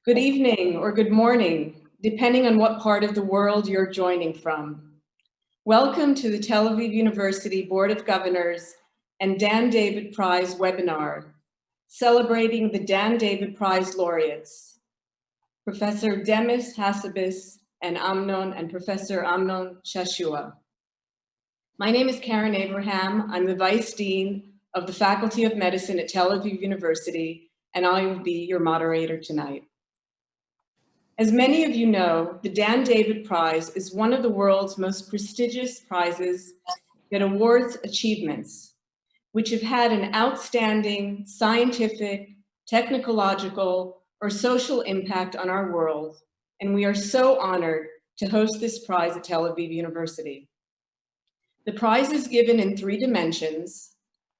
Good evening or good morning, depending on what part of the world you're joining from. Welcome to the Tel Aviv University Board of Governors and Dan David Prize webinar, celebrating the Dan David Prize laureates, Professor Demis Hassabis and Professor Amnon Shashua. My name is Karen Abraham. I'm the Vice Dean of the Faculty of Medicine at Tel Aviv University, and I will be your moderator tonight. As many of you know, the Dan David Prize is one of the world's most prestigious prizes that awards achievements, which have had an outstanding scientific, technological, or social impact on our world, and we are so honored to host this prize at Tel Aviv University. The prize is given in 3 dimensions: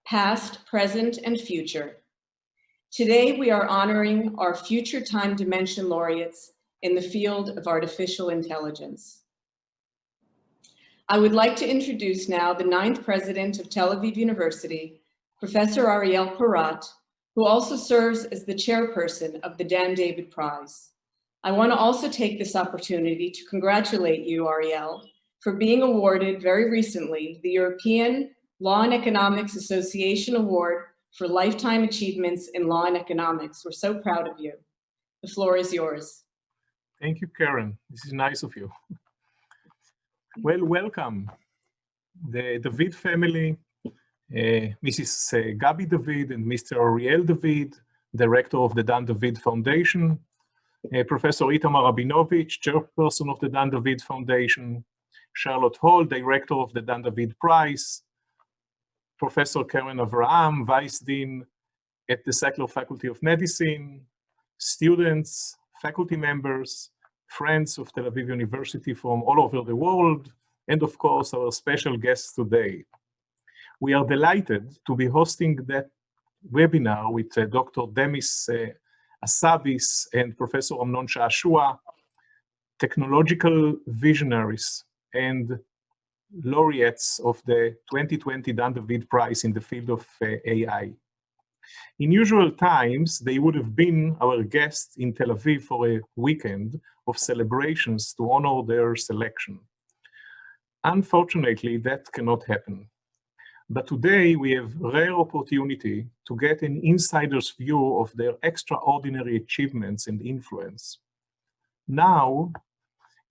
past, present, and future. Today, we are honoring our future time dimension laureates in the field of artificial intelligence. I would like to introduce now the 9th president of Tel Aviv University, Professor Ariel Porat, who also serves as the chairperson of the Dan David Prize. I want to also take this opportunity to congratulate you, Ariel, for being awarded very recently the European Law and Economics Association Award for Lifetime Achievements in Law and Economics. We're so proud of you. The floor is yours. Thank you, Karen. This is nice of you. Well, welcome. The David family, Mrs. Gabi David and Mr. Ariel David, director of the Dan David Foundation, Professor Itamar Rabinovich, chairperson of the Dan David Foundation, Charlotte Hall, director of the Dan David Prize, Professor Karen Avraham, vice dean at the Sackler Faculty of Medicine, students, faculty members, friends of Tel Aviv University from all over the world, and of course, our special guests today. We are delighted to be hosting that webinar with Dr. Demis Hassabis and Professor Amnon Shashua, technological visionaries and laureates of the 2020 Dan David Prize in the field of AI. In usual times, they would have been our guests in Tel Aviv for a weekend of celebrations to honor their selection. Unfortunately, that cannot happen. But today, we have a rare opportunity to get an insider's view of their extraordinary achievements and influence. Now,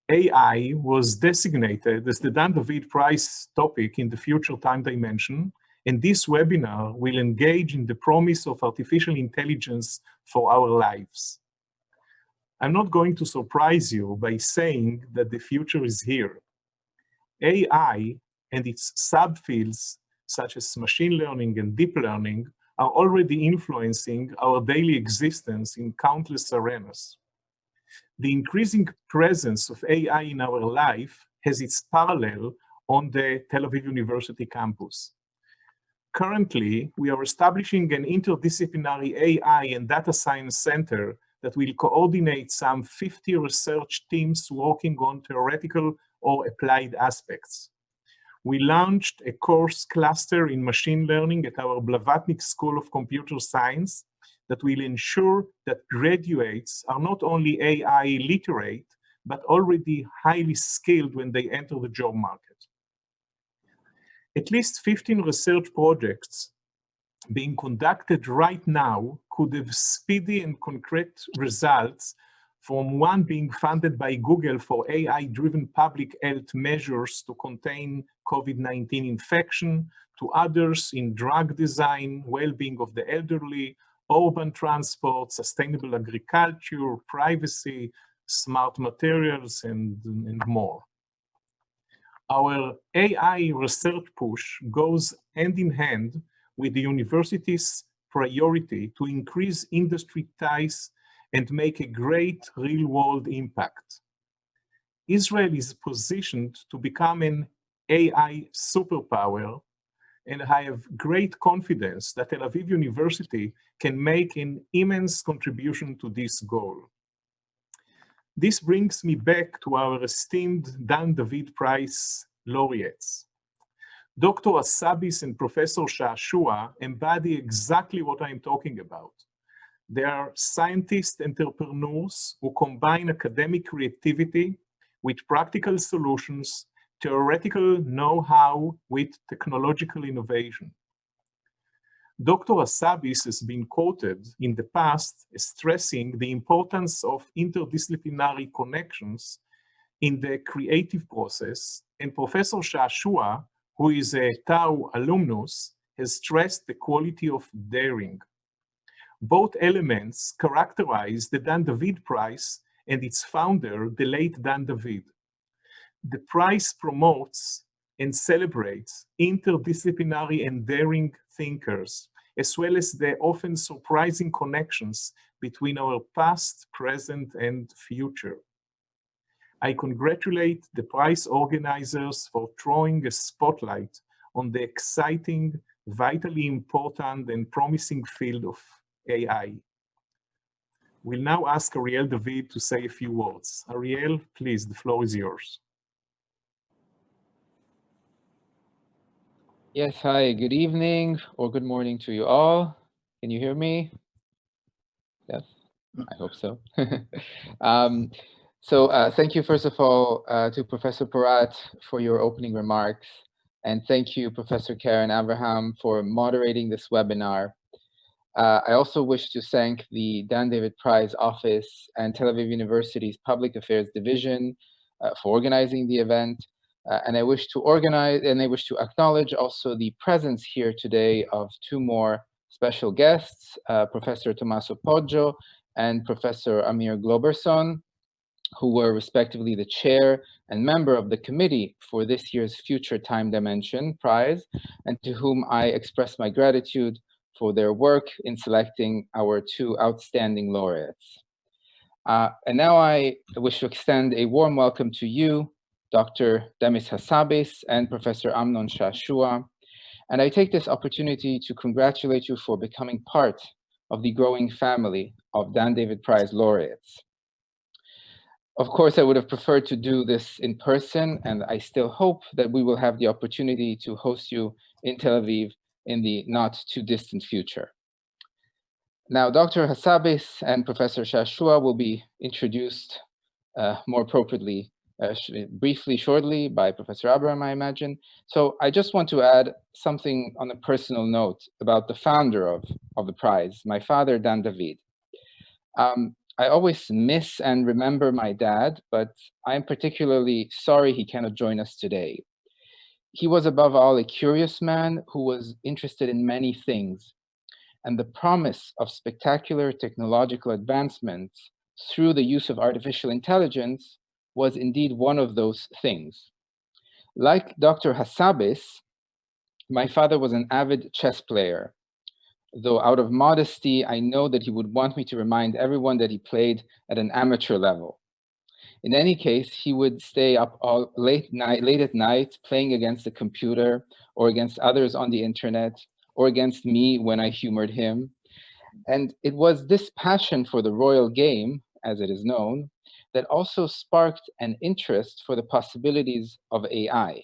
AI was designated as the Dan David Prize topic in the future time dimension, and this webinar will engage in the promise of artificial intelligence for our lives. I'm not going to surprise you by saying that the future is here. AI and its subfields, such as machine learning and deep learning, are already influencing our daily existence in countless arenas. The increasing presence of AI in our life has its parallel on the Tel Aviv University campus. Currently, we are establishing an interdisciplinary AI and data science center that will coordinate some 50 research teams working on theoretical or applied aspects. We launched a course cluster in machine learning at our Blavatnik School of Computer Science that will ensure that graduates are not only AI literate, but already highly skilled when they enter the job market. At least 15 research projects being conducted right now could have speedy and concrete results, from one being funded by Google for AI-driven public health measures to contain COVID-19 infection, to others in drug design, well-being of the elderly, urban transport, sustainable agriculture, privacy, smart materials, and more. Our AI research push goes hand in hand with the university's priority to increase industry ties and make a great real-world impact. Israel is positioned to become an AI superpower, and I have great confidence that Tel Aviv University can make an immense contribution to this goal. This brings me back to our esteemed Dan David Prize laureates. Dr. Hassabis and Professor Shashua embody exactly what I'm talking about. They are scientist entrepreneurs who combine academic creativity with practical solutions, theoretical know-how with technological innovation. Dr. Hassabis has been quoted in the past as stressing the importance of interdisciplinary connections in the creative process, and Professor Shashua, who is a Tau alumnus, has stressed the quality of daring. Both elements characterize the Dan David Prize and its founder, the late Dan David. The prize promotes and celebrates interdisciplinary and daring thinkers, as well as the often surprising connections between our past, present, and future. I congratulate the prize organizers for throwing a spotlight on the exciting, vitally important, and promising field of AI. We'll now ask Ariel David to say a few words. Ariel, please, the floor is yours. Yes, hi, good evening or good morning to you all. Can you hear me? Yes, I hope so. Thank you, first of all, to Professor Porat for your opening remarks. And thank you, Professor Karen Abraham, for moderating this webinar. I also wish to thank the Dan David Prize Office and Tel Aviv University's Public Affairs Division for organizing the event. And I wish to acknowledge also the presence here today of two more special guests, Professor Tommaso Poggio and Professor Amir Globerson, who were respectively the chair and member of the committee for this year's Future Time Dimension Prize, and to whom I express my gratitude for their work in selecting our two outstanding laureates. And now I wish to extend a warm welcome to you, Dr. Demis Hassabis and Professor Amnon Shashua. And I take this opportunity to congratulate you for becoming part of the growing family of Dan David Prize laureates. Of course, I would have preferred to do this in person, and I still hope that we will have the opportunity to host you in Tel Aviv in the not too distant future. Now, Dr. Hassabis and Professor Shashua will be introduced more appropriately, briefly, shortly by Professor Abraham, I imagine. So I just want to add something on a personal note about the founder of the prize, my father, Dan David. I always miss and remember my dad, but I'm particularly sorry he cannot join us today. He was above all a curious man who was interested in many things, and the promise of spectacular technological advancements through the use of artificial intelligence was indeed one of those things. Like Dr. Hassabis, my father was an avid chess player, though out of modesty, I know that he would want me to remind everyone that he played at an amateur level. In any case, he would stay up all late at night playing against the computer or against others on the internet or against me when I humored him. And it was this passion for the royal game, as it is known, that also sparked an interest for the possibilities of AI.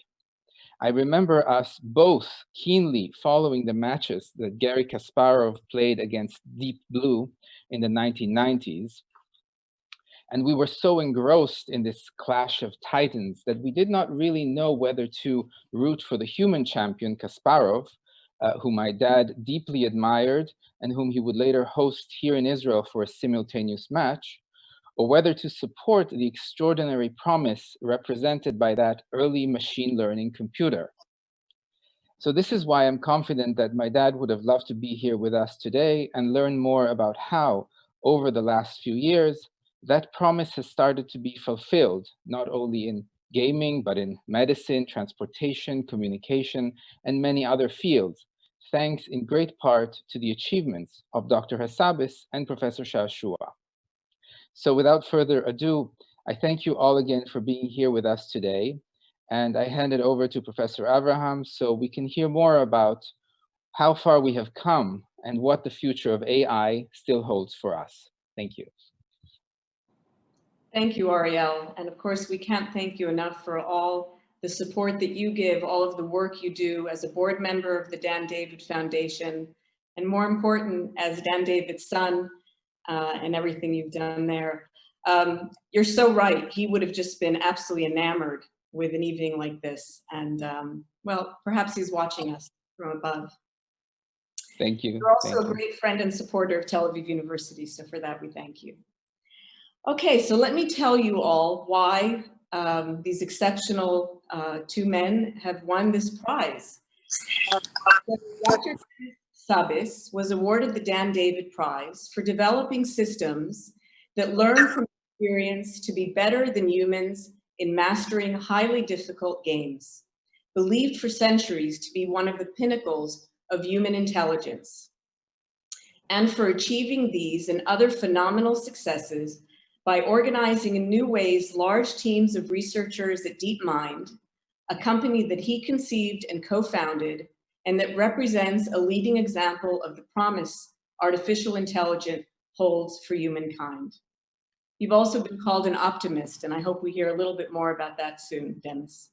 I remember us both keenly following the matches that Garry Kasparov played against Deep Blue in the 1990s. And we were so engrossed in this clash of titans that we did not really know whether to root for the human champion, Kasparov, whom my dad deeply admired and whom he would later host here in Israel for a simultaneous match, or whether to support the extraordinary promise represented by that early machine learning computer. So this is why I'm confident that my dad would have loved to be here with us today and learn more about how, over the last few years, that promise has started to be fulfilled, not only in gaming, but in medicine, transportation, communication, and many other fields, thanks in great part to the achievements of Dr. Hassabis and Professor Shashua. So without further ado, I thank you all again for being here with us today. And I hand it over to Professor Abraham so we can hear more about how far we have come and what the future of AI still holds for us. Thank you. Thank you, Ariel. And of course, we can't thank you enough for all the support that you give, all of the work you do as a board member of the Dan David Foundation, and more important, as Dan David's son and everything you've done there. You're so right. He would have just been absolutely enamored with an evening like this. And well, perhaps he's watching us from above. Thank you. You're also a great friend and supporter of Tel Aviv University, so for that we thank you. Okay, so let me tell you all why these exceptional two men have won this prize. Dr. Demis Hassabis was awarded the Dan David Prize for developing systems that learn from experience to be better than humans in mastering highly difficult games, believed for centuries to be one of the pinnacles of human intelligence, and for achieving these and other phenomenal successes by organizing in new ways large teams of researchers at DeepMind, a company that he conceived and co-founded, and that represents a leading example of the promise artificial intelligence holds for humankind. You've also been called an optimist, and I hope we hear a little bit more about that soon, Demis.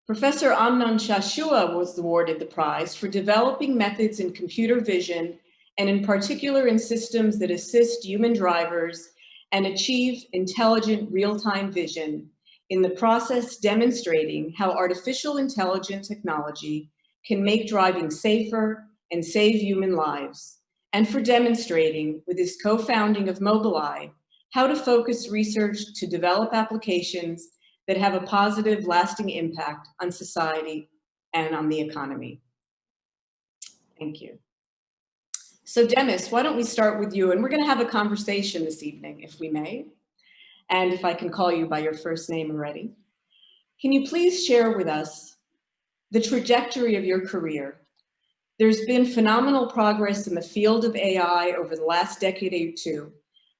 Professor Amnon Shashua was awarded the prize for developing methods in computer vision, and in particular in systems that assist human drivers and achieve intelligent real-time vision, in the process demonstrating how artificial intelligent technology can make driving safer and save human lives, and for demonstrating, with his co-founding of Mobileye, how to focus research to develop applications that have a positive, lasting impact on society and on the economy. Thank you. So Demis, why don't we start with you? And we're going to have a conversation this evening, if we may. And if I can call you by your first name already. Can you please share with us the trajectory of your career? There's been phenomenal progress in the field of AI over the last decade or two.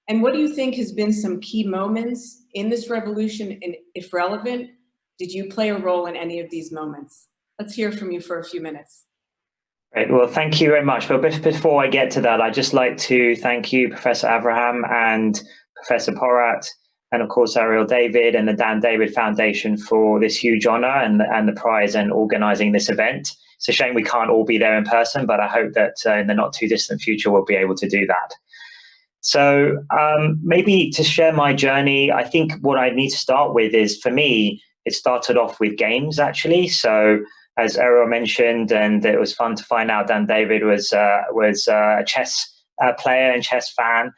And what do you think has been some key moments in this revolution? And if relevant, did you play a role in any of these moments? Let's hear from you for a few minutes. Great. Well, thank you very much. But before I get to that, I'd just like to thank you, Professor Avraham and Professor Porat, and of course, Ariel David and the Dan David Foundation for this huge honor and the prize and organizing this event. It's a shame we can't all be there in person, but I hope that in the not too distant future, we'll be able to do that. So maybe to share my journey, I think what I need to start with is, for me, it started off with games, actually. So as Ariel mentioned, and it was fun to find out Dan David was a chess player and chess fan.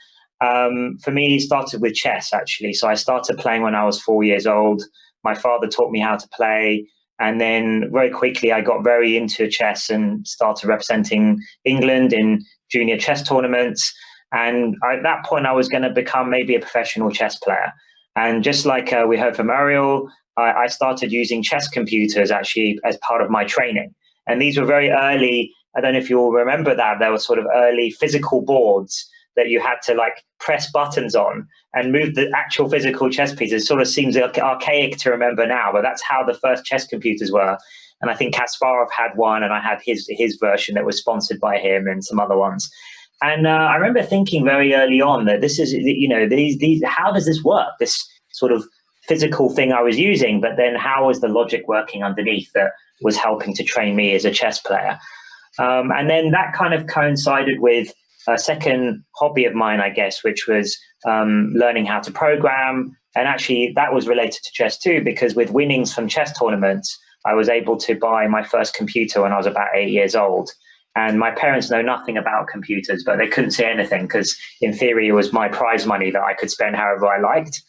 For me, it started with chess, actually. So I started playing when I was 4 years old. My father taught me how to play. And then very quickly, I got very into chess and started representing England in junior chess tournaments. And at that point, I was going to become maybe a professional chess player. And just like we heard from Ariel, I started using chess computers actually as part of my training. And these were very early. I don't know if you all remember that. There were sort of early physical boards that you had to like press buttons on and move the actual physical chess pieces. It sort of seems archaic to remember now, but that's how the first chess computers were. And I think Kasparov had one, and I had his version that was sponsored by him and some other ones. And I remember thinking very early on that this is, you know, how does this work? This sort of physical thing I was using, but then how was the logic working underneath that was helping to train me as a chess player? And then that kind of coincided with a second hobby of mine, I guess, which was learning how to program. And actually that was related to chess too, because with winnings from chess tournaments, I was able to buy my first computer when I was about 8 years old. And my parents know nothing about computers, but they couldn't say anything because in theory it was my prize money that I could spend however I liked.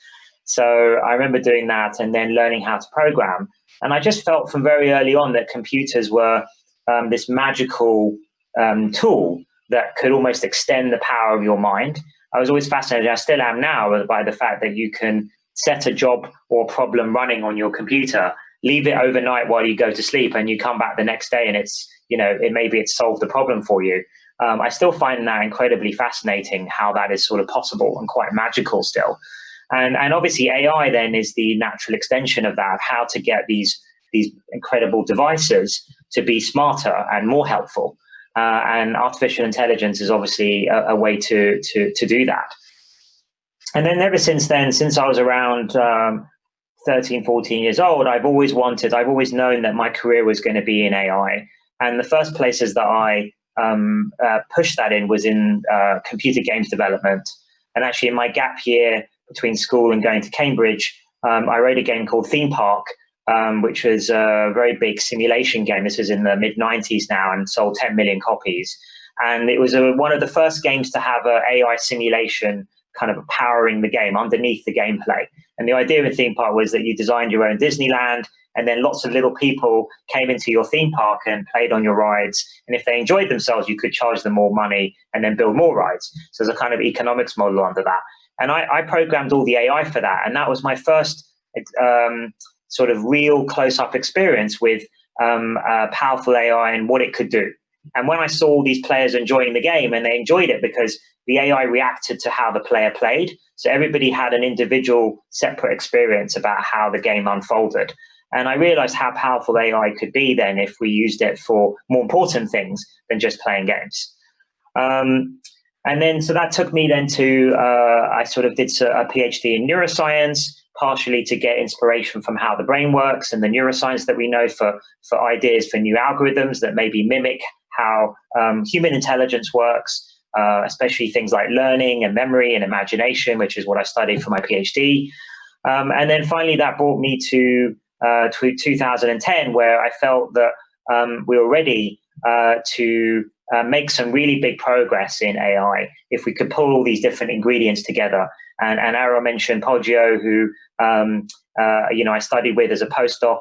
So I remember doing that and then learning how to program. And I just felt from very early on that computers were this magical tool that could almost extend the power of your mind. I was always fascinated, I still am now, by the fact that you can set a job or problem running on your computer, leave it overnight while you go to sleep, and you come back the next day and it's, you know, maybe it's solved the problem for you. I still find that incredibly fascinating, how that is sort of possible and quite magical still. And obviously AI then is the natural extension of that, how to get these incredible devices to be smarter and more helpful. And artificial intelligence is obviously a way to do that. And then ever since then, since I was around 13, 14 years old, I've always known that my career was going to be in AI. And the first places that I pushed that in was in computer games development. And actually, in my gap year between school and going to Cambridge, I wrote a game called Theme Park, which was a very big simulation game. This was in the mid-90s now and sold 10 million copies. And it was one of the first games to have an AI simulation kind of powering the game underneath the gameplay. And the idea of Theme Park was that you designed your own Disneyland, and then lots of little people came into your theme park and played on your rides. And if they enjoyed themselves, you could charge them more money and then build more rides. So there's a kind of economics model under that. And I programmed all the AI for that. And that was my first sort of real close-up experience with powerful AI and what it could do. And when I saw all these players enjoying the game, and they enjoyed it because the AI reacted to how the player played. So everybody had an individual separate experience about how the game unfolded. And I realized how powerful AI could be then if we used it for more important things than just playing games. And then, so that took me then to, I sort of did a PhD in neuroscience, partially to get inspiration from how the brain works and the neuroscience that we know for ideas for new algorithms that maybe mimic how human intelligence works, especially things like learning and memory and imagination, which is what I studied for my PhD. And then finally, that brought me to 2010, where I felt that we were ready to make some really big progress in AI if we could pull all these different ingredients together. And Ariel mentioned Poggio, who I studied with as a postdoc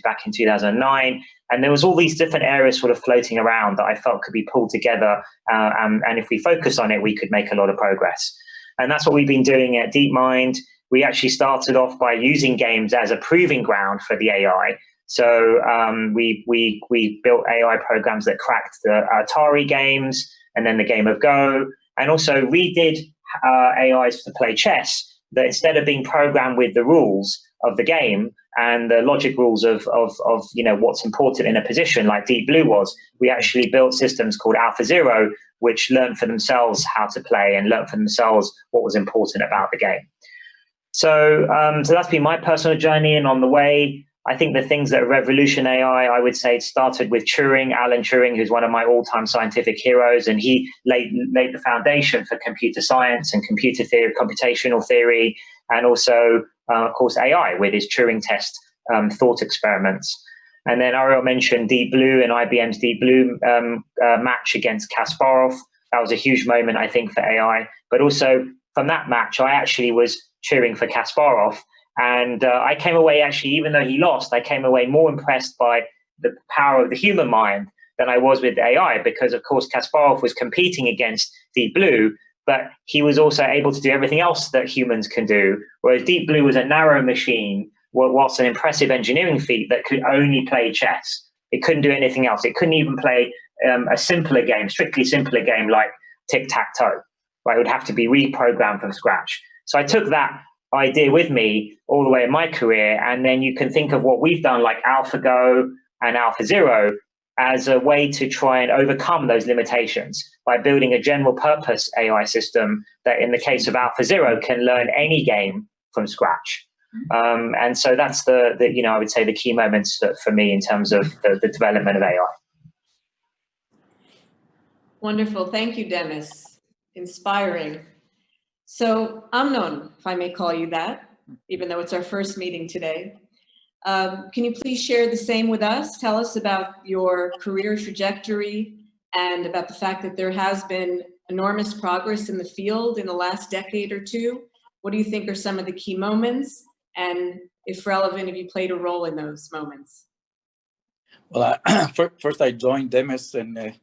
back in 2009. And there was all these different areas sort of floating around that I felt could be pulled together. And if we focus on it, we could make a lot of progress. And that's what we've been doing at DeepMind. We actually started off by using games as a proving ground for the AI. So we built AI programs that cracked the Atari games and then the game of Go, and also redid AIs to play chess, that instead of being programmed with the rules of the game and the logic rules of what's important in a position like Deep Blue was, we actually built systems called AlphaZero, which learned for themselves how to play and learned for themselves what was important about the game. So that's been my personal journey, and on the way, I think the things that revolution AI, I would say it started with Turing, Alan Turing, who's one of my all-time scientific heroes, and he laid the foundation for computer science and computer theory, computational theory, and also, of course, AI with his Turing test thought experiments. And then Ariel mentioned Deep Blue and IBM's Deep Blue match against Kasparov. That was a huge moment, I think, for AI. But also from that match, I actually was cheering for Kasparov. And I came away, actually, even though he lost, I came away more impressed by the power of the human mind than I was with AI, because, of course, Kasparov was competing against Deep Blue, but he was also able to do everything else that humans can do, whereas Deep Blue was a narrow machine, whilst an impressive engineering feat that could only play chess. It couldn't do anything else. It couldn't even play a simpler game, strictly simpler game like tic-tac-toe, right? It would have to be reprogrammed from scratch. So I took that idea with me all the way in my career, and then you can think of what we've done like AlphaGo and AlphaZero as a way to try and overcome those limitations by building a general purpose AI system that, in the case of AlphaZero, can learn any game from scratch. And so that's I would say the key moments for me in terms of the development of AI. Wonderful. Thank you, Demis. Inspiring. So Amnon, if I may call you that, even though it's our first meeting today, can you please share the same with us? Tell us about your career trajectory and about the fact that there has been enormous progress in the field in the last decade or two. What do you think are some of the key moments? And if relevant, have you played a role in those moments? Well, first I joined Demis in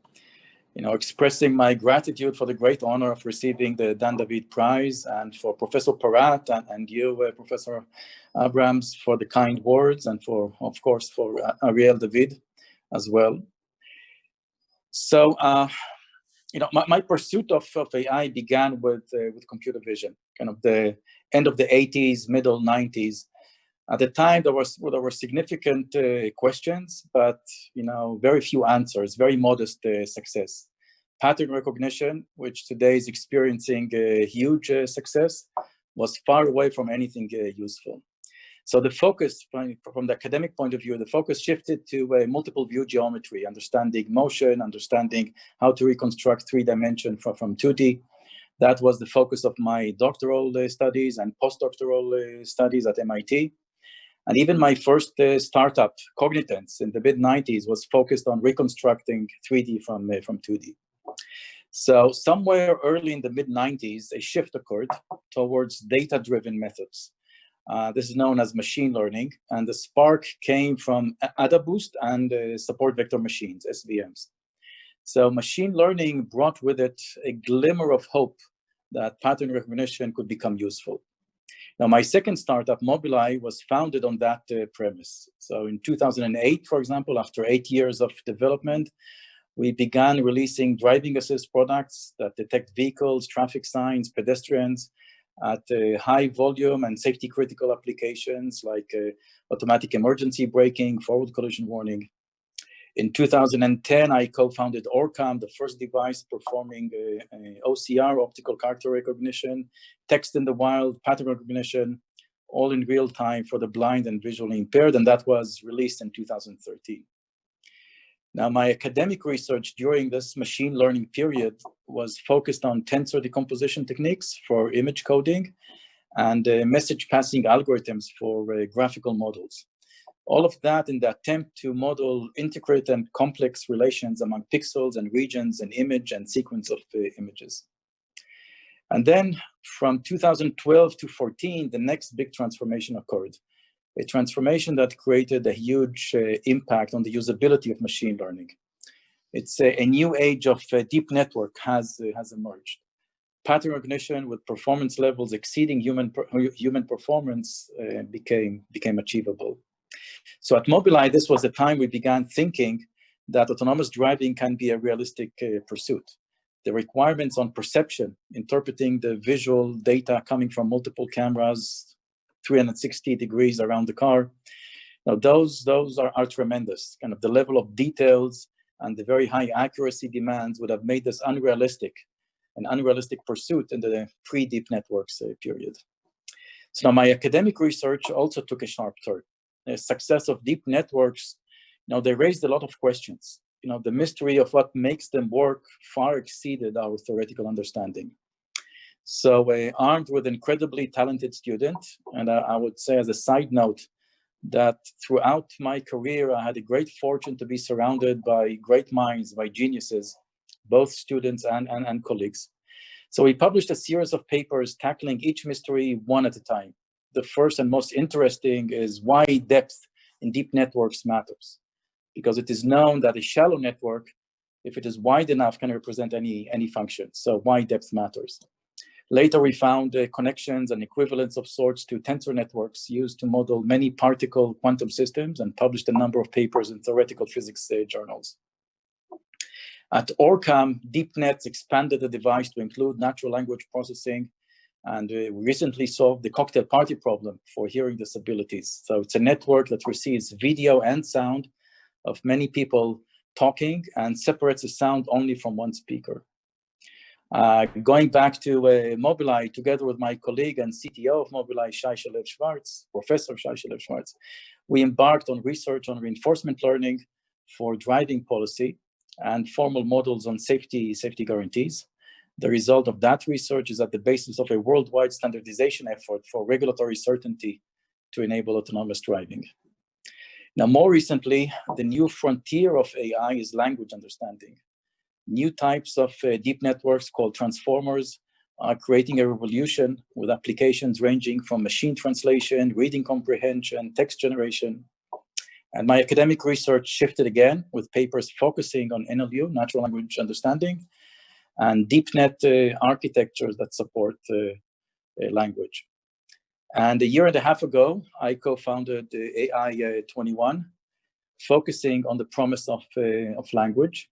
expressing my gratitude for the great honor of receiving the Dan David Prize, and for Professor Porat and you, Professor Abrams, for the kind words, and of course, for Ariel David as well. So, my pursuit of AI began with computer vision, kind of the end of the 80s, middle 90s. At the time, there were significant questions, but very few answers, very modest success. Pattern recognition, which today is experiencing a huge success, was far away from anything useful. So the focus, from the academic point of view, the focus shifted to multiple view geometry, understanding motion, understanding how to reconstruct 3D from 2D. That was the focus of my doctoral studies and postdoctoral studies at MIT. And even my first startup, Cognitance, in the mid-90s, was focused on reconstructing 3D from 2D. So somewhere early in the mid-90s, a shift occurred towards data-driven methods. This is known as machine learning, and the spark came from AdaBoost and support vector machines, SVMs. So machine learning brought with it a glimmer of hope that pattern recognition could become useful. Now, my second startup, Mobileye, was founded on that premise. So in 2008, for example, after 8 years of development, we began releasing driving assist products that detect vehicles, traffic signs, pedestrians at high volume and safety critical applications like automatic emergency braking, forward collision warning. In 2010, I co-founded OrCam, the first device performing OCR, optical character recognition, text in the wild, pattern recognition, all in real time for the blind and visually impaired, and that was released in 2013. Now, my academic research during this machine learning period was focused on tensor decomposition techniques for image coding and message passing algorithms for graphical models. All of that in the attempt to model intricate and complex relations among pixels and regions and image and sequence of images. And then from 2012 to 14, the next big transformation occurred. A transformation that created a huge impact on the usability of machine learning. It's a new age of deep network has emerged. Pattern recognition with performance levels exceeding human performance became achievable. So at Mobileye, this was the time we began thinking that autonomous driving can be a realistic pursuit. The requirements on perception, interpreting the visual data coming from multiple cameras, 360 degrees around the car. Now, those are tremendous. Kind of the level of details and the very high accuracy demands would have made this an unrealistic pursuit in the pre-deep networks period. So now my academic research also took a sharp turn. The success of deep networks, they raised a lot of questions. The mystery of what makes them work far exceeded our theoretical understanding. So armed with incredibly talented students, and I would say as a side note that throughout my career, I had a great fortune to be surrounded by great minds, by geniuses, both students and colleagues. So we published a series of papers tackling each mystery one at a time. The first and most interesting is why depth in deep networks matters. Because it is known that a shallow network, if it is wide enough, can represent any function. So why depth matters. Later, we found connections and equivalents of sorts to tensor networks used to model many particle quantum systems and published a number of papers in theoretical physics journals. At OrCam, DeepNets expanded the device to include natural language processing, and we recently solved the cocktail party problem for hearing disabilities. So it's a network that receives video and sound of many people talking and separates the sound only from one speaker. Going back to Mobileye, together with my colleague and CTO of Mobileye, Shai Shalev-Shwartz, Professor Shai Shalev-Shwartz, we embarked on research on reinforcement learning for driving policy and formal models on safety guarantees. The result of that research is at the basis of a worldwide standardization effort for regulatory certainty to enable autonomous driving. Now, more recently, the new frontier of AI is language understanding. New types of deep networks called transformers are creating a revolution with applications ranging from machine translation, reading comprehension, text generation. And my academic research shifted again with papers focusing on NLU, natural language understanding, and deep net architectures that support language. And a year and a half ago, I co-founded AI 21, focusing on the promise of language.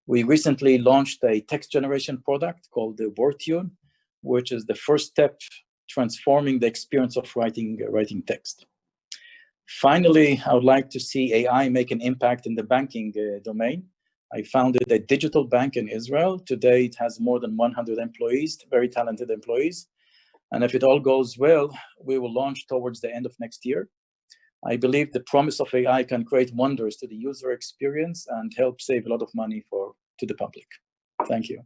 We recently launched a text generation product called the WordTune, which is the first step transforming the experience of writing text. Finally, I would like to see AI make an impact in the banking domain. I founded a digital bank in Israel. Today, it has more than 100 employees, very talented employees. And if it all goes well, we will launch towards the end of next year I believe the promise of AI can create wonders to the user experience and help save a lot of money to the public. Thank you.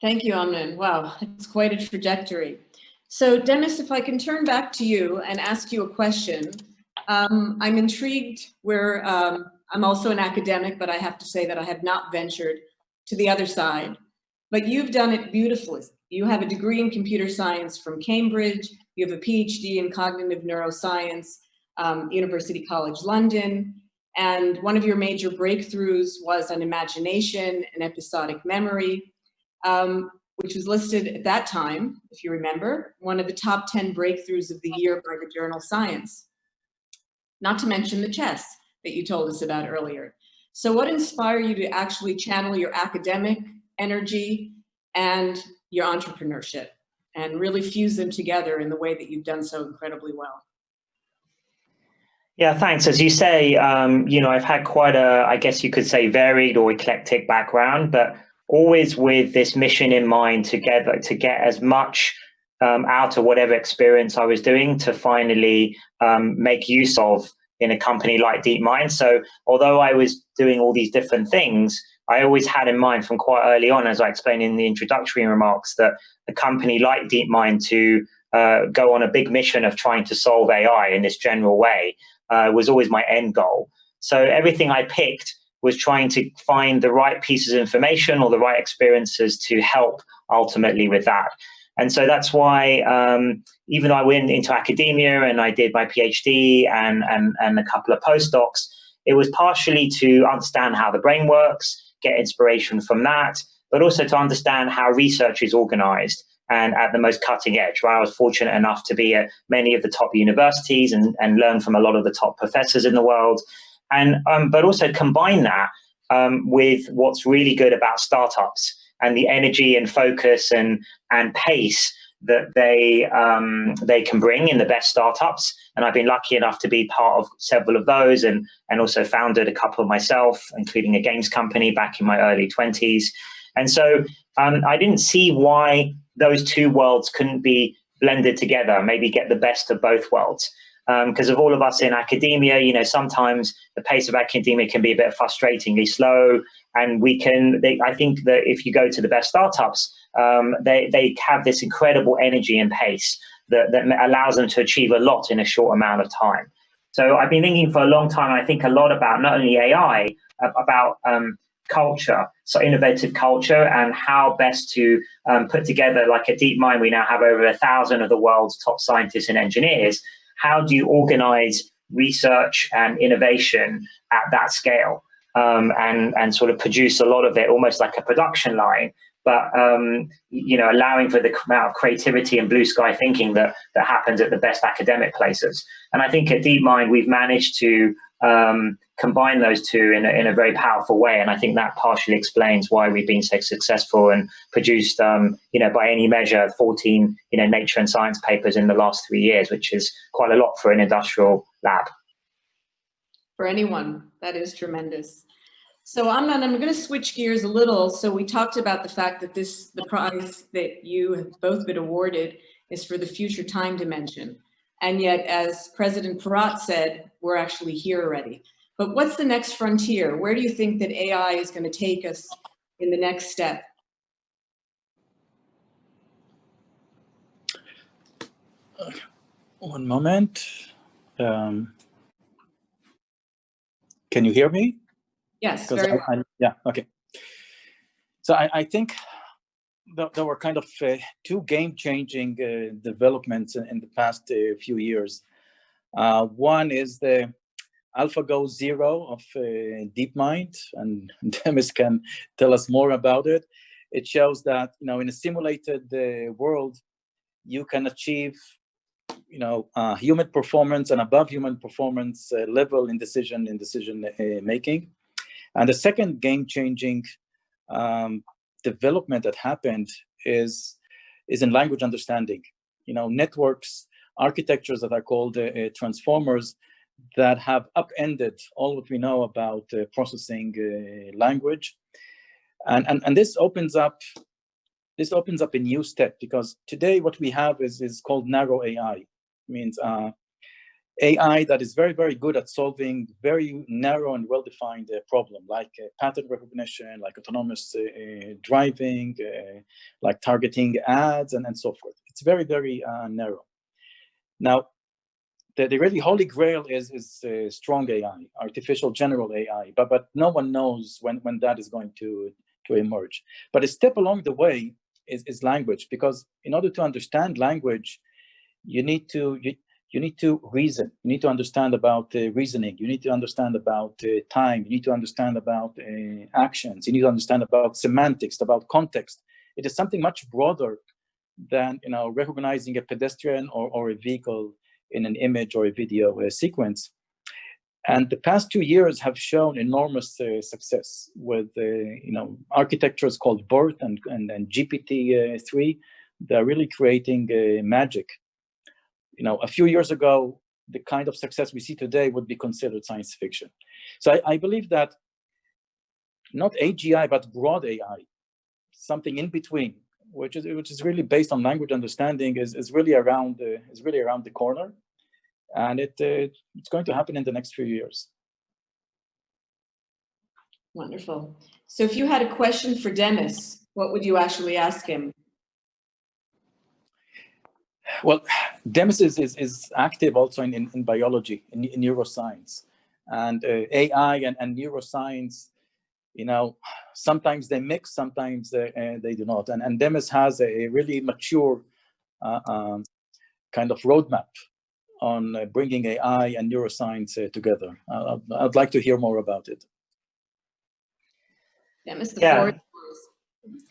Thank you, Amnon. Wow, it's quite a trajectory. So Demis, if I can turn back to you and ask you a question. I'm intrigued where I'm also an academic, but I have to say that I have not ventured to the other side. But you've done it beautifully. You have a degree in computer science from Cambridge. You have a PhD in cognitive neuroscience, University College London. And one of your major breakthroughs was on imagination and episodic memory, which was listed at that time, if you remember, one of the top 10 breakthroughs of the year by the journal Science. Not to mention the chess that you told us about earlier. So what inspired you to actually channel your academic energy and your entrepreneurship and really fuse them together in the way that you've done so incredibly well? Yeah, thanks. As you say, I've had quite a, I guess you could say, varied or eclectic background, but always with this mission in mind to get as much out of whatever experience I was doing to finally make use of in a company like DeepMind. So although I was doing all these different things, I always had in mind from quite early on, as I explained in the introductory remarks, that a company like DeepMind to go on a big mission of trying to solve AI in this general way was always my end goal. So everything I picked was trying to find the right pieces of information or the right experiences to help ultimately with that. And so that's why, even though I went into academia and I did my PhD and a couple of postdocs, it was partially to understand how the brain works, get inspiration from that, but also to understand how research is organized and at the most cutting edge. Right? I was fortunate enough to be at many of the top universities and learn from a lot of the top professors in the world. And but also combine that with what's really good about startups and the energy and focus and pace that they can bring in the best startups. And I've been lucky enough to be part of several of those and also founded a couple of myself, including a games company back in my early 20s. And so I didn't see why those two worlds couldn't be blended together, maybe get the best of both worlds. Because of all of us in academia, sometimes the pace of academia can be a bit frustratingly slow. And I think that if you go to the best startups, they have this incredible energy and pace that allows them to achieve a lot in a short amount of time. So I've been thinking for a long time, I think a lot about not only AI, about culture, so innovative culture, and how best to put together, like at DeepMind, we now have over 1,000 of the world's top scientists and engineers. How do you organize research and innovation at that scale and sort of produce a lot of it almost like a production line, but allowing for the amount of creativity and blue sky thinking that happens at the best academic places. And I think at DeepMind, we've managed to combine those two in a very powerful way. And I think that partially explains why we've been so successful and produced, by any measure, 14, Nature and Science papers in the last 3 years, which is quite a lot for an industrial lab. For anyone, that is tremendous. So Amnon, I'm going to switch gears a little. So we talked about the fact that the prize that you have both been awarded is for the future time dimension. And yet, as President Porat said, we're actually here already. But what's the next frontier? Where do you think that AI is going to take us in the next step? One moment. Can you hear me? Yes, very well. Yeah, okay. So I think there were kind of two game-changing developments in the past few years. One is the AlphaGo Zero of DeepMind, and Demis can tell us more about it. It shows that in a simulated world, you can achieve human performance and above human performance level in decision making. And the second game-changing development that happened is in language understanding. Networks, architectures that are called transformers that have upended all what we know about processing language, and this opens up a new step, because today what we have is called narrow AI. means AI that is very, very good at solving very narrow and well-defined problem, like pattern recognition, like autonomous driving, like targeting ads, and so forth. It's very, very narrow. Now, the really holy grail is strong AI, artificial general AI, but no one knows when that is going to emerge. But a step along the way is language, because in order to understand language, you need to reason. You need to understand about reasoning. You need to understand about time. You need to understand about actions. You need to understand about semantics, about context. It is something much broader than recognizing a pedestrian or a vehicle in an image or a video sequence. And the past 2 years have shown enormous success with architectures called BERT and GPT-3. They're really creating magic. A few years ago, the kind of success we see today would be considered science fiction. So I believe that not AGI, but broad AI, something in between, which is really based on language understanding, is really around the corner, and it's going to happen in the next few years. Wonderful. So if you had a question for Demis, what would you actually ask him? Well, Demis is active also in biology, in neuroscience, and AI and neuroscience. Sometimes they mix, sometimes they do not. And Demis has a really mature kind of roadmap on bringing AI and neuroscience together. I'd like to hear more about it. Demis, the floor is yours.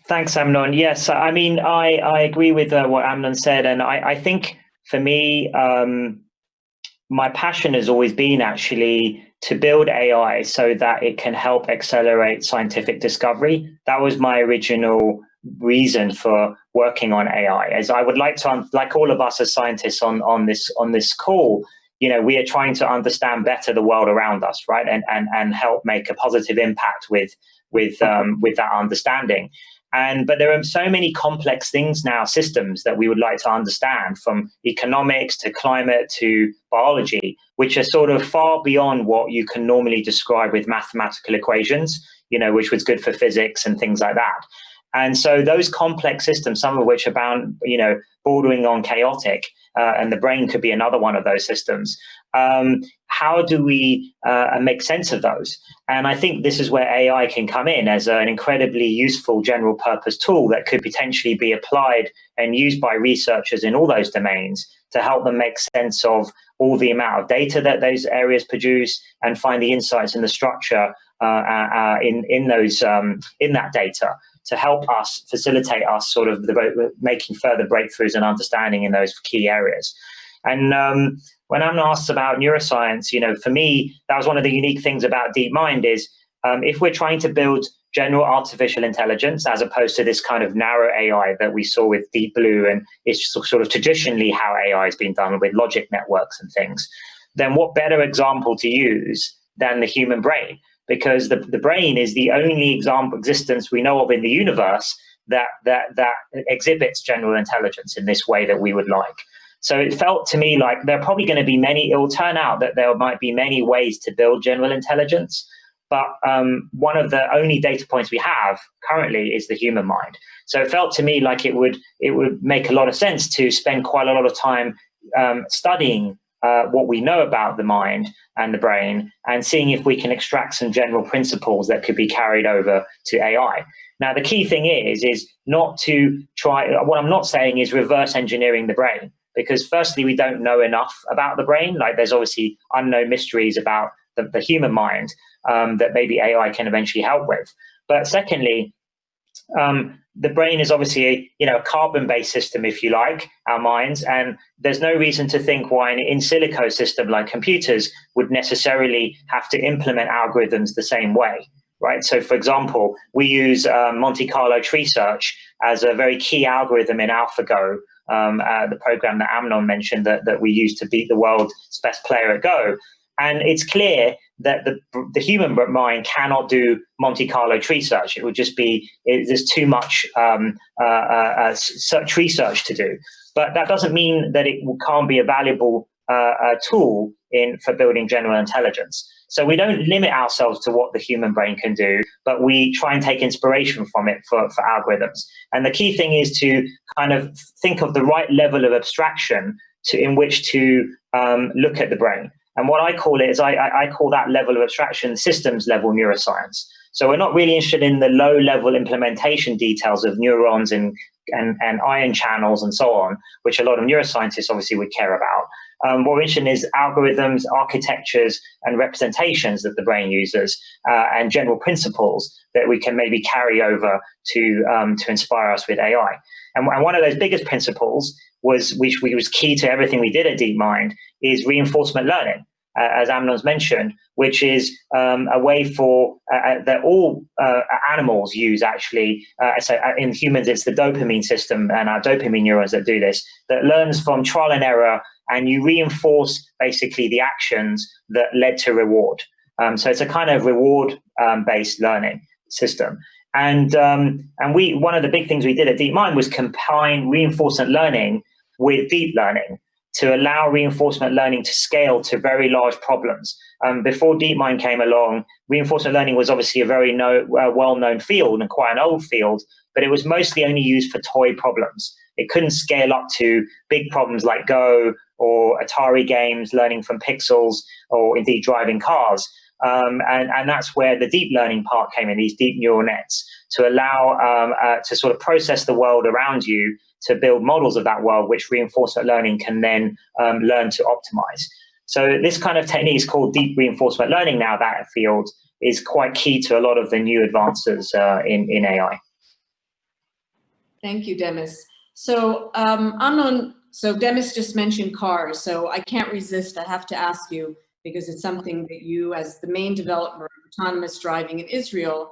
Thanks, Amnon. Yes, I mean, I agree with what Amnon said. And I think for me, my passion has always been actually to build AI so that it can help accelerate scientific discovery. That was my original reason for working on AI, as I would like to, like all of us as scientists on this call, we are trying to understand better the world around us, right? And help make a positive impact with that understanding. But there are so many complex things now, systems that we would like to understand, from economics to climate to biology, which are sort of far beyond what you can normally describe with mathematical equations, which was good for physics and things like that. And so those complex systems, some of which are bound, bordering on chaotic, and the brain could be another one of those systems. How do we make sense of those? And I think this is where AI can come in as an incredibly useful general purpose tool that could potentially be applied and used by researchers in all those domains to help them make sense of all the amount of data that those areas produce and find the insights and the structure in that data, to help us, facilitate us sort of making further breakthroughs and understanding in those key areas. And when Amnon asked about neuroscience, for me, that was one of the unique things about DeepMind is if we're trying to build general artificial intelligence, as opposed to this kind of narrow AI that we saw with Deep Blue, and it's sort of traditionally how AI has been done with logic networks and things, then what better example to use than the human brain? Because the brain is the only existence we know of in the universe that exhibits general intelligence in this way that we would like. So it felt to me like there are probably going to be it will turn out that there might be many ways to build general intelligence, but one of the only data points we have currently is the human mind. So it felt to me like it would make a lot of sense to spend quite a lot of time studying what we know about the mind and the brain, and seeing if we can extract some general principles that could be carried over to AI. Now, the key thing is not to try, what I'm not saying is reverse engineering the brain, because firstly, we don't know enough about the brain. Like, there's obviously unknown mysteries about the human mind that maybe AI can eventually help with. But secondly, the brain is obviously a carbon-based system, if you like, our minds, and there's no reason to think why an in silico system like computers would necessarily have to implement algorithms the same way, right? So, for example, we use Monte Carlo tree search as a very key algorithm in AlphaGo, the program that Amnon mentioned that we use to beat the world's best player at Go. And it's clear that the human mind cannot do Monte Carlo tree search. It would just be, there's too much tree search to do. But that doesn't mean that it can't be a valuable tool for building general intelligence. So we don't limit ourselves to what the human brain can do, but we try and take inspiration from it for algorithms. And the key thing is to kind of think of the right level of abstraction in which to look at the brain. And what I call it is I call that level of abstraction systems level neuroscience. So we're not really interested in the low level implementation details of neurons and ion channels and so on, which a lot of neuroscientists obviously would care about. What we're interested in is algorithms, architectures, and representations that the brain uses, and general principles that we can maybe carry over to inspire us with AI. And one of those biggest principles which was key to everything we did at DeepMind, is reinforcement learning, as Amnon's mentioned, which is a way for that all animals use actually. So in humans, it's the dopamine system and our dopamine neurons that do this, that learns from trial and error, and you reinforce basically the actions that led to reward. So it's a kind of reward-based learning system. And one of the big things we did at DeepMind was combine reinforcement learning with deep learning to allow reinforcement learning to scale to very large problems. Before DeepMind came along, reinforcement learning was obviously a very well-known field and quite an old field, but it was mostly only used for toy problems. It couldn't scale up to big problems like Go or Atari games, learning from pixels, or indeed driving cars. And that's where the deep learning part came in, these deep neural nets, to allow to sort of process the world around you, to build models of that world, which reinforcement learning can then learn to optimize. So this kind of technique is called deep reinforcement learning now. That field is quite key to a lot of the new advances in AI. Thank you, Demis. So Amnon, so Demis just mentioned cars, so I can't resist, I have to ask you, because it's something that you, as the main developer of autonomous driving in Israel,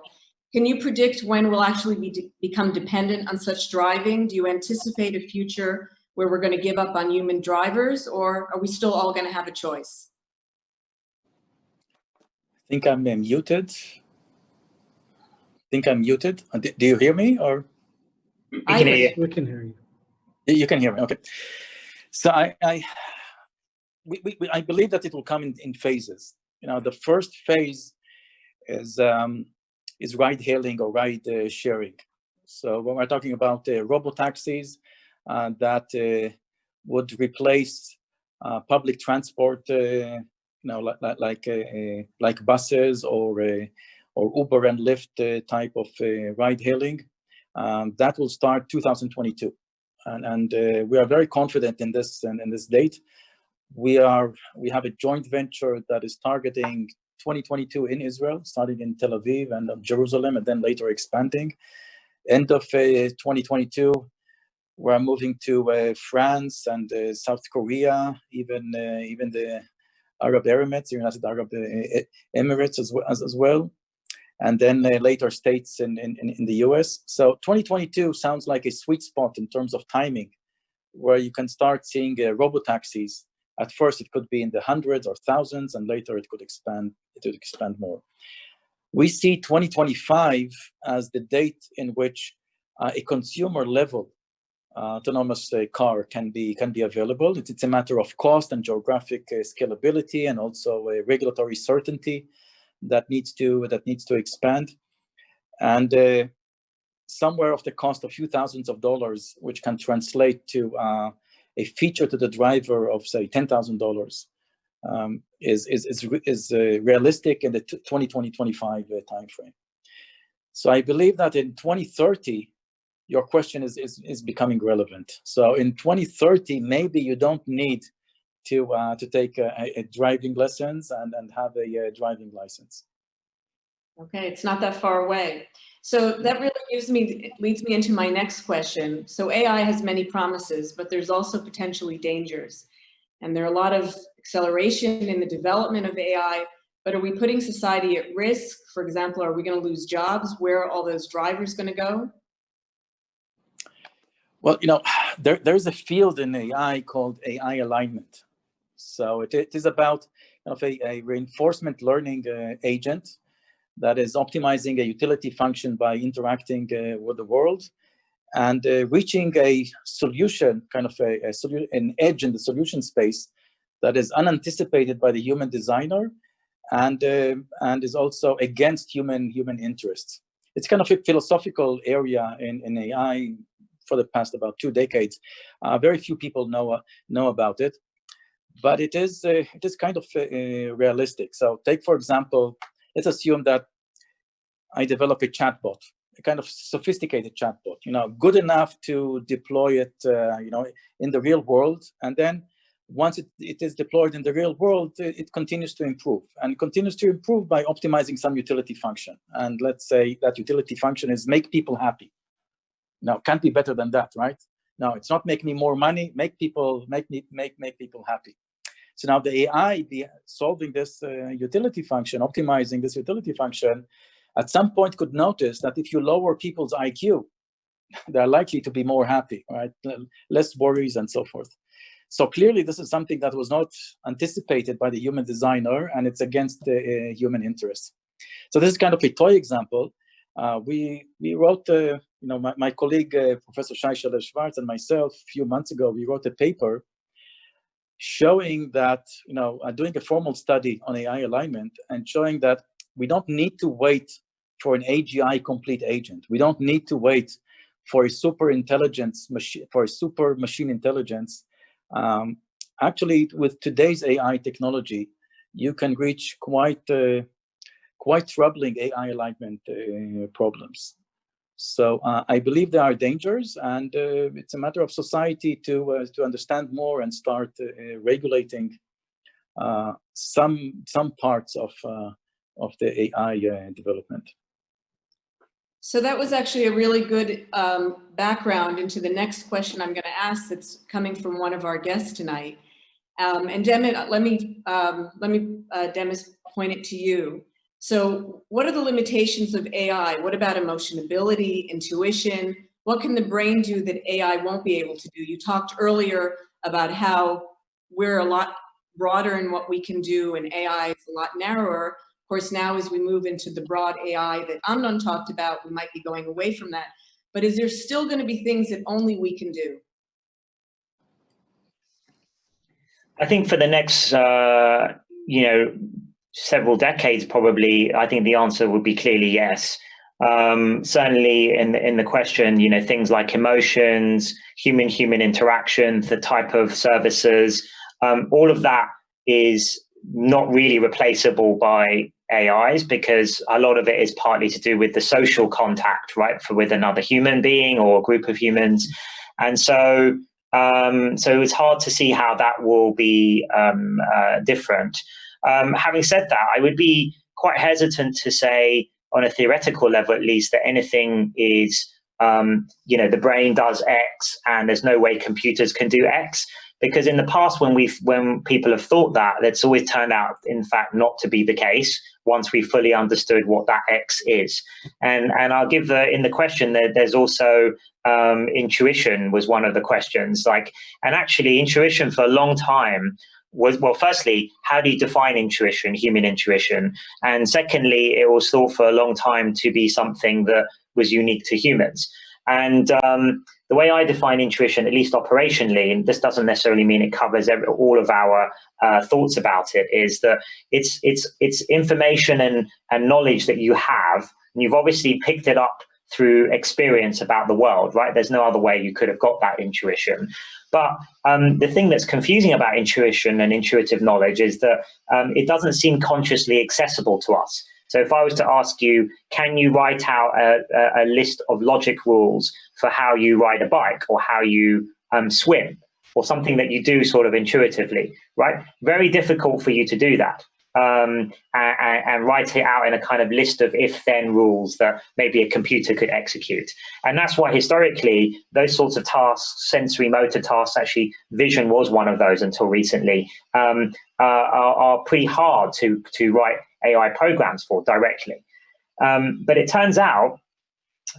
can you predict when we'll actually become dependent on such driving? Do you anticipate a future where we're going to give up on human drivers, or are we still all going to have a choice? I think I'm muted. Do you hear me, or? We can hear you. We can hear you. You can hear me, okay. So I believe that it will come in phases. You know, the first phase is ride-hailing or ride-sharing. So when we're talking about robo-taxis that would replace public transport, like buses or Uber and Lyft type of ride-hailing, that will start 2022. And we are very confident in this date. We have a joint venture that is targeting 2022 in Israel, starting in Tel Aviv and Jerusalem, and then later expanding. End of 2022, we're moving to France and South Korea, even the Arab Emirates, United Arab Emirates as well, and then later states in the US. So 2022 sounds like a sweet spot in terms of timing, where you can start seeing robo-taxis. At first, it could be in the hundreds or thousands, and later it could expand. It would expand more. We see 2025 as the date in which a consumer-level autonomous car can be available. It's a matter of cost and geographic scalability, and also regulatory certainty that needs to expand. And somewhere of the cost of a few thousands of dollars, which can translate to a feature to the driver of, say, $10,000, is realistic in the 2020-25 timeframe. So I believe that in 2030, your question is becoming relevant. So in 2030, maybe you don't need to take a driving lessons and have a driving license. Okay, it's not that far away. So that really leads me into my next question. So AI has many promises, but there's also potentially dangers. And there are a lot of acceleration in the development of AI, but are we putting society at risk? For example, are we going to lose jobs? Where are all those drivers going to go? Well, you know, there's a field in AI called AI alignment. So it is about a reinforcement learning agent that is optimizing a utility function by interacting with the world and reaching a solution, an edge in the solution space that is unanticipated by the human designer and is also against human interests. It's kind of a philosophical area in AI for the past about 2 decades. Very few people know about it, but it is kind of realistic. So take, for example, let's assume that I develop a chatbot, a kind of sophisticated chatbot, good enough to deploy it, in the real world. And then once it is deployed in the real world, it continues to improve and continues to improve by optimizing some utility function. And let's say that utility function is make people happy. Now, can't be better than that, right? No, it's not make me more money, make people happy. So now the AI solving this utility function, optimizing this utility function, at some point could notice that if you lower people's IQ, they're likely to be more happy, right? Less worries and so forth. So clearly this is something that was not anticipated by the human designer, and it's against the human interest. So this is kind of a toy example. We wrote, my colleague, Professor Shai Schwartz, and myself, a few months ago, we wrote a paper showing that, doing a formal study on AI alignment and showing that we don't need to wait for an AGI complete agent. We don't need to wait for a super intelligence machine, for a super machine intelligence. Actually, with today's AI technology, you can reach quite troubling AI alignment problems. So I believe there are dangers, and it's a matter of society to understand more and start regulating some parts of the AI development. So that was actually a really good background into the next question I'm going to ask. That's coming from one of our guests tonight. And Demis, let me Demis, point it to you. So what are the limitations of AI? What about emotionability, intuition? What can the brain do that AI won't be able to do? You talked earlier about how we're a lot broader in what we can do and AI is a lot narrower. Of course, now as we move into the broad AI that Amnon talked about, we might be going away from that. But is there still going to be things that only we can do? I think for the next, several decades, probably, I think the answer would be clearly yes. Certainly in the question, things like emotions, human interaction, the type of services, all of that is not really replaceable by AIs, because a lot of it is partly to do with the social contact, right, with another human being or a group of humans. And so it's hard to see how that will be different. Having said that, I would be quite hesitant to say, on a theoretical level at least, that anything is, the brain does X and there's no way computers can do X. Because in the past, when people have thought that, that's always turned out, in fact, not to be the case once we fully understood what that X is. And I'll give in the question that there's also intuition was one of the questions. And actually, intuition for a long time was, well, firstly, how do you define intuition, human intuition? And secondly, it was thought for a long time to be something that was unique to humans. And the way I define intuition, at least operationally, and this doesn't necessarily mean it covers all of our thoughts about it, is that it's information and knowledge that you have, and you've obviously picked it up through experience about the world, right? There's no other way you could have got that intuition. But the thing that's confusing about intuition and intuitive knowledge is that it doesn't seem consciously accessible to us. So if I was to ask you, can you write out a list of logic rules for how you ride a bike or how you swim, or something that you do sort of intuitively, right? Very difficult for you to do that and write it out in a kind of list of if-then rules that maybe a computer could execute. And that's why historically, those sorts of tasks, sensory motor tasks, actually vision was one of those until recently, are pretty hard to write AI programs for directly. But it turns out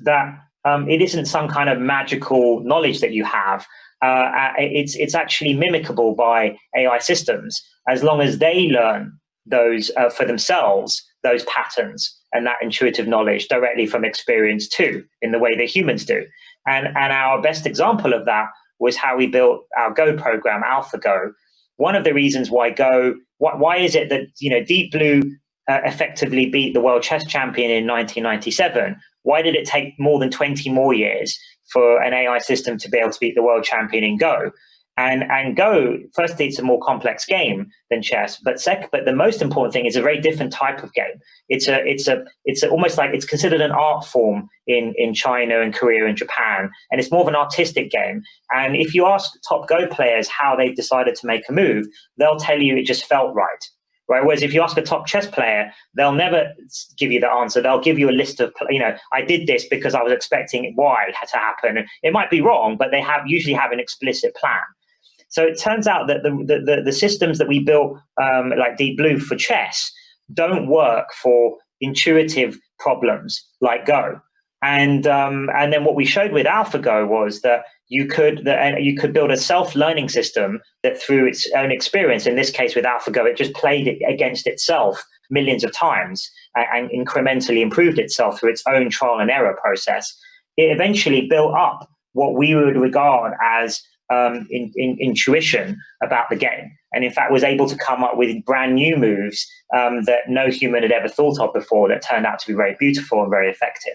that it isn't some kind of magical knowledge that you have. It's actually mimicable by AI systems as long as they learn those for themselves, those patterns and that intuitive knowledge directly from experience too, in the way that humans do. And our best example of that was how we built our Go program, AlphaGo. One of the reasons why Go, why is it that, you know, Deep Blue effectively beat the world chess champion in 1997? Why did it take more than 20 more years for an AI system to be able to beat the world champion in Go? And Go, firstly, it's a more complex game than chess, but the most important thing is a very different type of game. It's almost like it's considered an art form in China and Korea and Japan, and it's more of an artistic game. And if you ask top Go players how they've decided to make a move, they'll tell you it just felt right. Right. Whereas if you ask a top chess player, they'll never give you the answer. They'll give you a list of, you know, I did this because I was expecting Y to happen. It might be wrong, but they usually have an explicit plan. So it turns out that the systems that we built, like Deep Blue for chess, don't work for intuitive problems like Go. And then what we showed with AlphaGo was that you could build a self-learning system that, through its own experience, in this case with AlphaGo, it just played it against itself millions of times and incrementally improved itself through its own trial and error process. It eventually built up what we would regard as intuition about the game, and in fact was able to come up with brand new moves that no human had ever thought of before, that turned out to be very beautiful and very effective.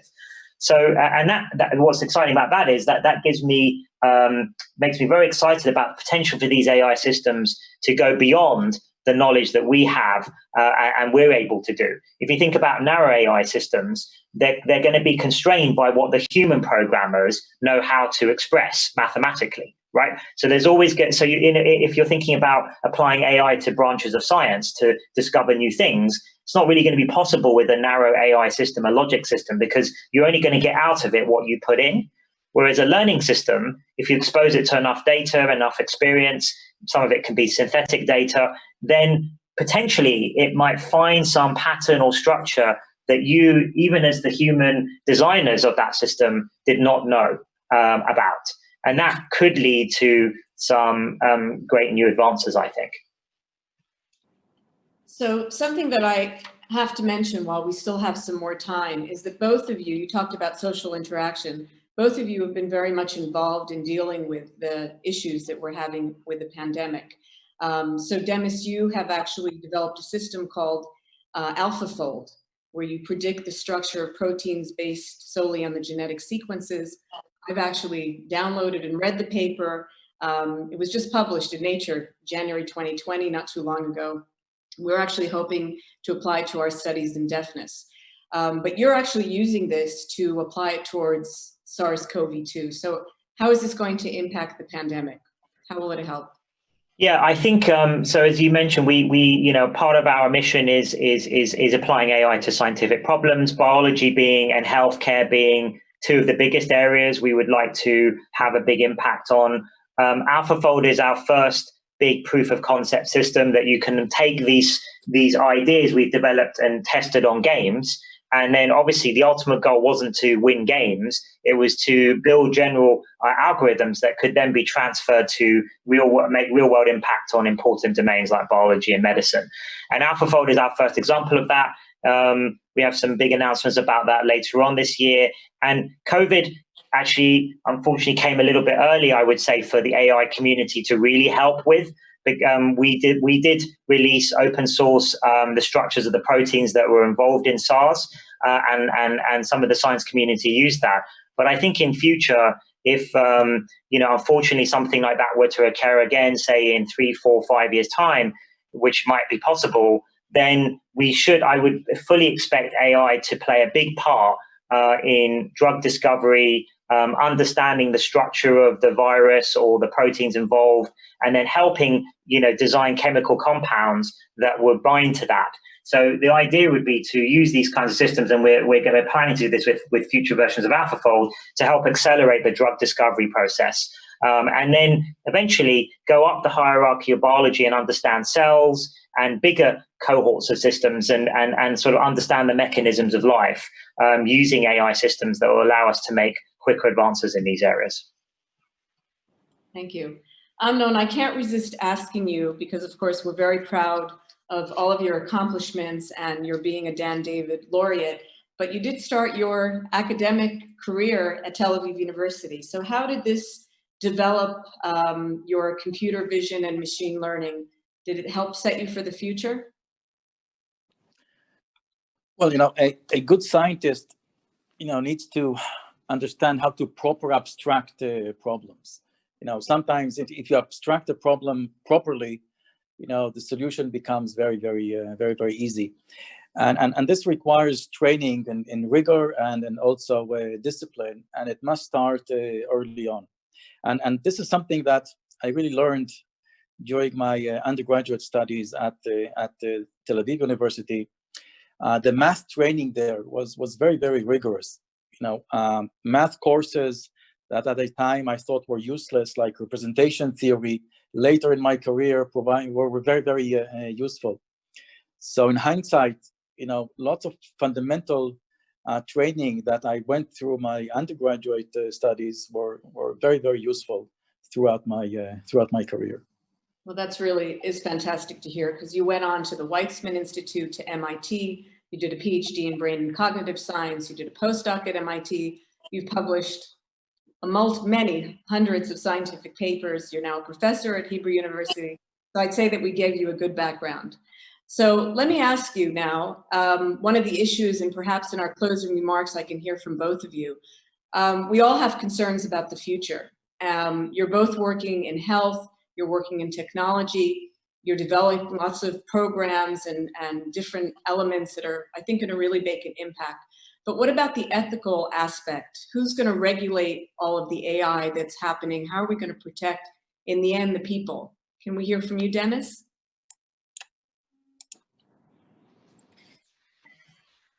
So, and that what's exciting about that is that gives me, makes me very excited about the potential for these AI systems to go beyond the knowledge that we have and we're able to do. If you think about narrow AI systems, they're going to be constrained by what the human programmers know how to express mathematically, right? So there's always if you're thinking about applying AI to branches of science to discover new things, it's not really going to be possible with a narrow AI system, a logic system, because you're only going to get out of it what you put in. Whereas a learning system, if you expose it to enough data, enough experience, some of it can be synthetic data, then potentially it might find some pattern or structure that you, even as the human designers of that system, did not know about. And that could lead to some great new advances, I think. So something that I have to mention while we still have some more time is that both of you talked about social interaction. Both of you have been very much involved in dealing with the issues that we're having with the pandemic. So Demis, you have actually developed a system called AlphaFold, where you predict the structure of proteins based solely on the genetic sequences. I've actually downloaded and read the paper. It was just published in Nature, January 2020, not too long ago. We're actually hoping to apply to our studies in deafness. But you're actually using this to apply it towards SARS-CoV-2. So how is this going to impact the pandemic? How will it help? Yeah, I think so. As you mentioned, we part of our mission is applying AI to scientific problems, biology being and healthcare being two of the biggest areas we would like to have a big impact on. AlphaFold is our first big proof of concept system that you can take these ideas we've developed and tested on games. And then obviously the ultimate goal wasn't to win games. It was to build general algorithms that could then be transferred to make real world impact on important domains like biology and medicine. And AlphaFold is our first example of that. We have some big announcements about that later on this year. And COVID actually, unfortunately, came a little bit early, I would say, for the AI community to really help with. We did release open source the structures of the proteins that were involved in SARS, and some of the science community used that. But I think in future, if unfortunately something like that were to occur again, say in 3, 4, 5 years' time, which might be possible, then I would fully expect AI to play a big part in drug discovery, understanding the structure of the virus or the proteins involved, and then helping design chemical compounds that would bind to that. So the idea would be to use these kinds of systems, and we're planning to do this with future versions of AlphaFold, to help accelerate the drug discovery process. And then eventually go up the hierarchy of biology and understand cells and bigger cohorts of systems and sort of understand the mechanisms of life using AI systems that will allow us to make quicker advances in these areas. Thank you. Amnon, I can't resist asking you, because of course we're very proud of all of your accomplishments and your being a Dan David laureate, but you did start your academic career at Tel Aviv University. So how did this develop your computer vision and machine learning? Did it help set you for the future? Well, a good scientist, needs to understand how to proper abstract problems. Sometimes if you abstract a problem properly, the solution becomes very, very easy. And this requires training and rigor and also discipline, and it must start early on. And this is something that I really learned during my undergraduate studies at Tel Aviv University. The math training there was very, very rigorous. Math courses that at the time I thought were useless, like representation theory, later in my career were very, very useful. So in hindsight, lots of fundamental training that I went through my undergraduate studies were very, very useful throughout my career. Well, that's really is fantastic to hear, because you went on to the Weizmann Institute, to MIT, you did a PhD in brain and cognitive science, you did a postdoc at MIT, you've published many hundreds of scientific papers, you're now a professor at Hebrew University. So I'd say that we gave you a good background. So let me ask you now, one of the issues, and perhaps in our closing remarks I can hear from both of you, we all have concerns about the future. You're both working in health, you're working in technology, you're developing lots of programs and different elements that are, I think, going to really make an impact. But what about the ethical aspect? Who's going to regulate all of the AI that's happening? How are we going to protect, in the end, the people? Can we hear from you, Demis?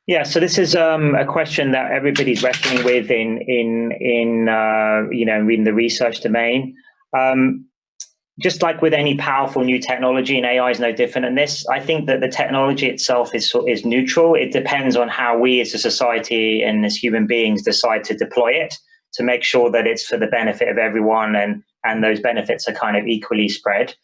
Yeah, so this is a question that everybody's wrestling with in the research domain. Just like with any powerful new technology, and AI is no different in this, I think that the technology itself is neutral. It depends on how we as a society and as human beings decide to deploy it to make sure that it's for the benefit of everyone and those benefits are kind of equally spread.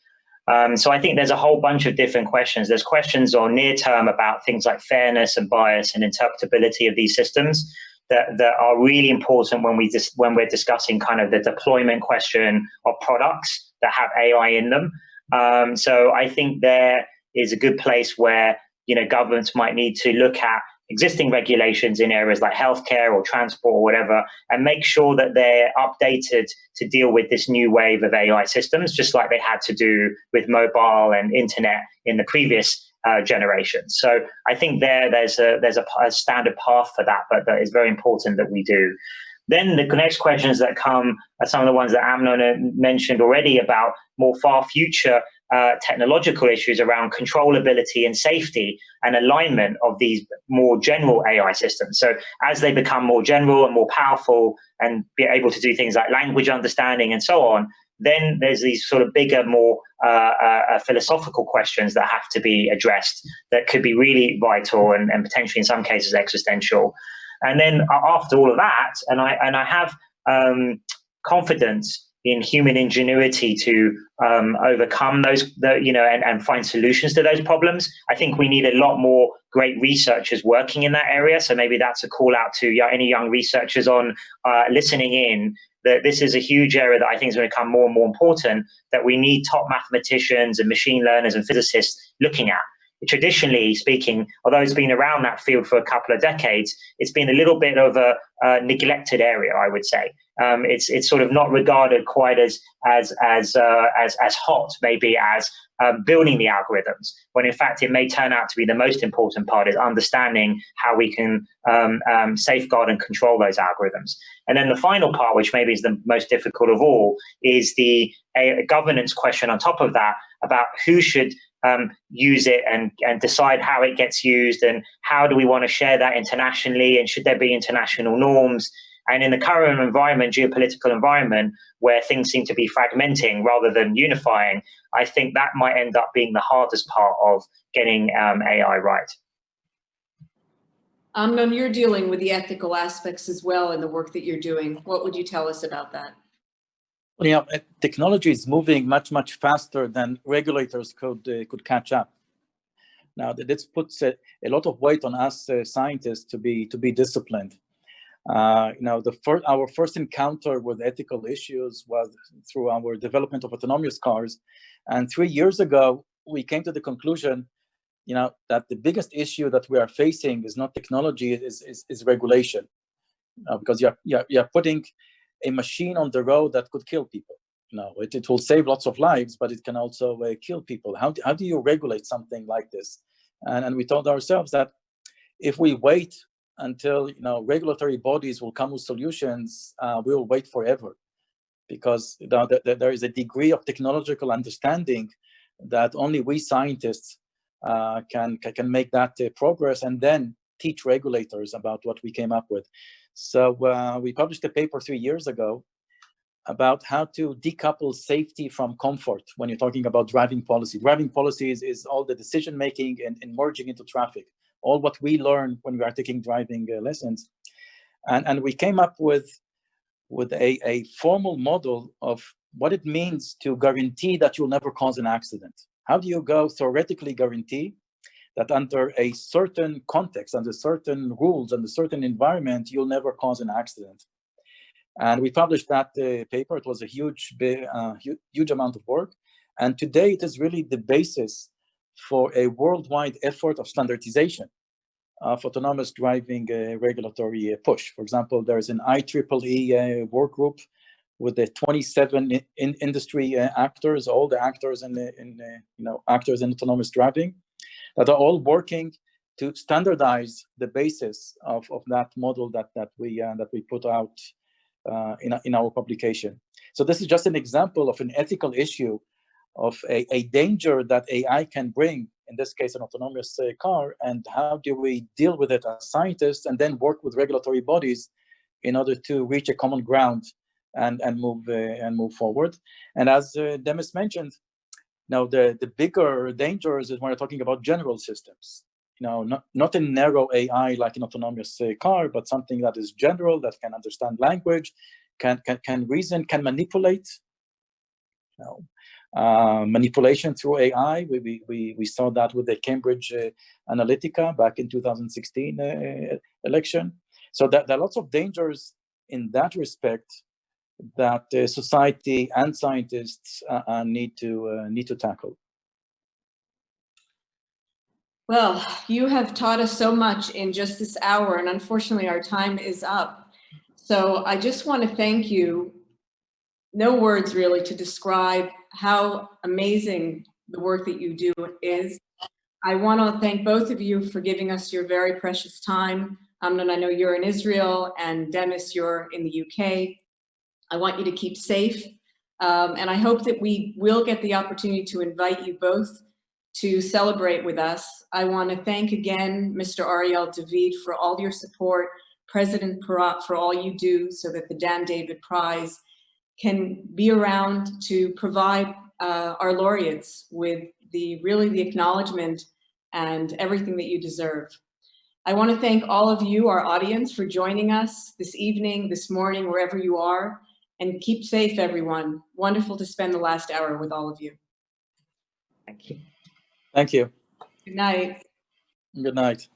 So I think there's a whole bunch of different questions. There's questions on near term about things like fairness and bias and interpretability of these systems that are really important when we're discussing kind of the deployment question of products that have AI in them. So I think there is a good place where governments might need to look at existing regulations in areas like healthcare or transport or whatever, and make sure that they're updated to deal with this new wave of AI systems, just like they had to do with mobile and internet in the previous generation. So I think there's a standard path for that, but that is very important that we do. Then the next questions that come are some of the ones that Amnon mentioned already about more far future technological issues around controllability and safety and alignment of these more general AI systems. So as they become more general and more powerful and be able to do things like language understanding and so on, then there's these sort of bigger, more philosophical questions that have to be addressed that could be really vital and potentially in some cases existential. And then after all of that, and I have confidence in human ingenuity to overcome those, and find solutions to those problems. I think we need a lot more great researchers working in that area. So maybe that's a call out to any young researchers on listening in, that this is a huge area that I think is going to become more and more important, that we need top mathematicians and machine learners and physicists looking at. Traditionally speaking, although it's been around that field for a couple of decades, it's been a little bit of a neglected area, I would say. It's sort of not regarded quite as hot, maybe, as building the algorithms, when in fact it may turn out to be the most important part is understanding how we can safeguard and control those algorithms. And then the final part, which maybe is the most difficult of all, is the governance question on top of that, about who should use it and decide how it gets used, and how do we want to share that internationally, and should there be international norms? And in the current environment, geopolitical environment, where things seem to be fragmenting rather than unifying, I think that might end up being the hardest part of getting AI right. Amnon, you're dealing with the ethical aspects as well in the work that you're doing. What would you tell us about that? Well, yeah, technology is moving much, much faster than regulators could catch up. Now, this puts a lot of weight on us scientists to be disciplined. Our first encounter with ethical issues was through our development of autonomous cars, and 3 years ago we came to the conclusion, that the biggest issue that we are facing is not technology, is regulation, because you're putting a machine on the road that could kill people. It will save lots of lives, but it can also kill people. How do you regulate something like this? And we told ourselves that if we wait until regulatory bodies will come with solutions, we will wait forever, because there is a degree of technological understanding that only we scientists can make that progress, and then teach regulators about what we came up with. So we published a paper 3 years ago about how to decouple safety from comfort when you're talking about driving policy. Driving policy is all the decision making and merging into traffic, all what we learn when we are taking driving lessons. And we came up with a formal model of what it means to guarantee that you'll never cause an accident. How do you go theoretically guarantee that under a certain context, under certain rules, under a certain environment, you'll never cause an accident? And we published that paper. It was a huge amount of work. And today it is really the basis for a worldwide effort of standardization of autonomous driving regulatory push. For example, there's an IEEE work group with the 27 industry actors, all the actors actors in autonomous driving, that are all working to standardize the basis of that model that we put out in our publication. So this is just an example of an ethical issue of a danger that AI can bring, in this case, an autonomous car, and how do we deal with it as scientists, and then work with regulatory bodies in order to reach a common ground and move forward. And as Demis mentioned, now the bigger dangers is when we're talking about general systems. Not a narrow AI like an autonomous car, but something that is general, that can understand language, can reason, can manipulate. Manipulation through AI. We saw that with the Cambridge Analytica back in 2016 election. So there are lots of dangers in that respect that society and scientists need to tackle. Well, you have taught us so much in just this hour, and unfortunately our time is up. So I just want to thank you. No words really to describe how amazing the work that you do is. I want to thank both of you for giving us your very precious time. Amnon, I know you're in Israel, and Demis, you're in the UK. I want you to keep safe, and I hope that we will get the opportunity to invite you both to celebrate with us. I want to thank again Mr. Ariel David for all your support, President Porat for all you do so that the Dan David Prize can be around to provide our laureates with the acknowledgement and everything that you deserve. I want to thank all of you, our audience, for joining us this evening, this morning, wherever you are, and keep safe, everyone. Wonderful to spend the last hour with all of you. Thank you. Thank you. Good night. Good night.